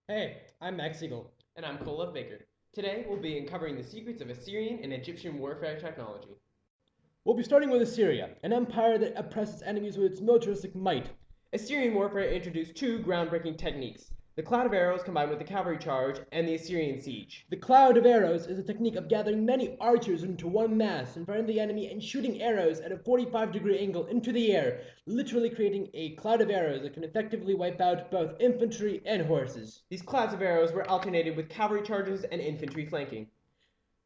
Hey, I'm Max Eagle. And I'm Cole Baker. Today we'll be uncovering the secrets of Assyrian and Egyptian warfare technology. We'll be starting with Assyria, an empire that oppresses enemies with its militaristic might. Assyrian warfare introduced two groundbreaking techniques: the cloud of arrows combined with the cavalry charge, and the Assyrian siege. The cloud of arrows is a technique of gathering many archers into one mass in front of the enemy and shooting arrows at a 45-degree angle into the air, literally creating a cloud of arrows that can effectively wipe out both infantry and horses. These clouds of arrows were alternated with cavalry charges and infantry flanking.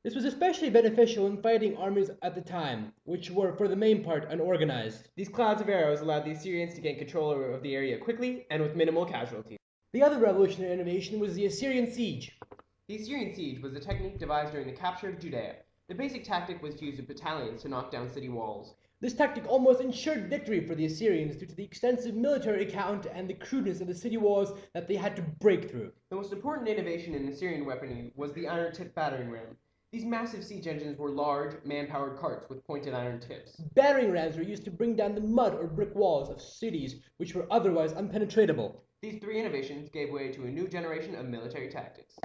This was especially beneficial in fighting armies at the time, which were for the main part unorganized. These clouds of arrows allowed the Assyrians to gain control of the area quickly and with minimal casualties. The other revolutionary innovation was the Assyrian siege. The Assyrian siege was a technique devised during the capture of Judea. The basic tactic was to use battalions to knock down city walls. This tactic almost ensured victory for the Assyrians due to the extensive military count and the crudeness of the city walls that they had to break through. The most important innovation in Assyrian weaponry was the iron-tipped battering ram. These massive siege engines were large, man-powered carts with pointed iron tips. Battering rams were used to bring down the mud or brick walls of cities which were otherwise unpenetratable. These three innovations gave way to a new generation of military tactics.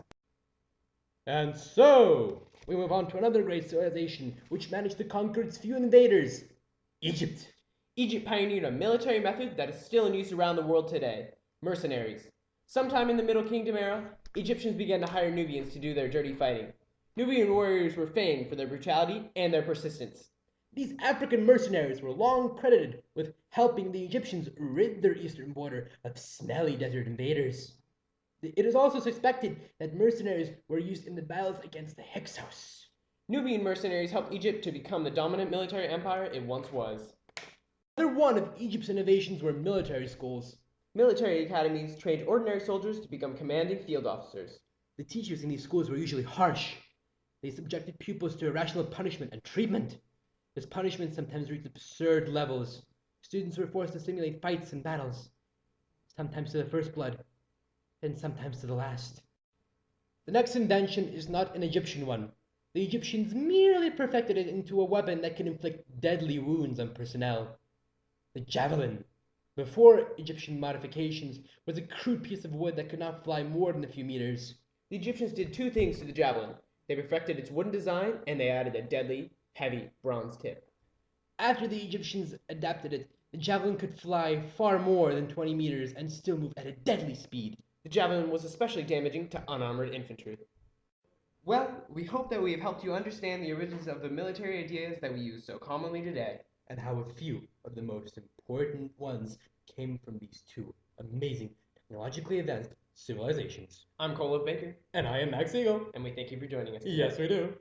And so, we move on to another great civilization which managed to conquer its few invaders: Egypt. Egypt pioneered a military method that is still in use around the world today: mercenaries. Sometime in the Middle Kingdom era, Egyptians began to hire Nubians to do their dirty fighting. Nubian warriors were famed for their brutality and their persistence. These African mercenaries were long credited with helping the Egyptians rid their eastern border of smelly desert invaders. It is also suspected that mercenaries were used in the battles against the Hyksos. Nubian mercenaries helped Egypt to become the dominant military empire it once was. Another one of Egypt's innovations were military schools. Military academies trained ordinary soldiers to become commanding field officers. The teachers in these schools were usually harsh. They subjected pupils to irrational punishment and treatment. This punishment sometimes reached absurd levels. Students were forced to simulate fights and battles, sometimes to the first blood, and sometimes to the last. The next invention is not an Egyptian one. The Egyptians merely perfected it into a weapon that can inflict deadly wounds on personnel. The javelin, before Egyptian modifications, was a crude piece of wood that could not fly more than a few meters. The Egyptians did two things to the javelin. They perfected its wooden design, and they added a deadly, heavy bronze tip. After the Egyptians adapted it, the javelin could fly far more than 20 meters and still move at a deadly speed. The javelin was especially damaging to unarmored infantry. Well, we hope that we have helped you understand the origins of the military ideas that we use so commonly today. And how a few of the most important ones came from these two amazing, technologically advanced civilizations. I'm Cole Baker, And I am Max Eagle. and we thank you for joining us today. Yes, we do.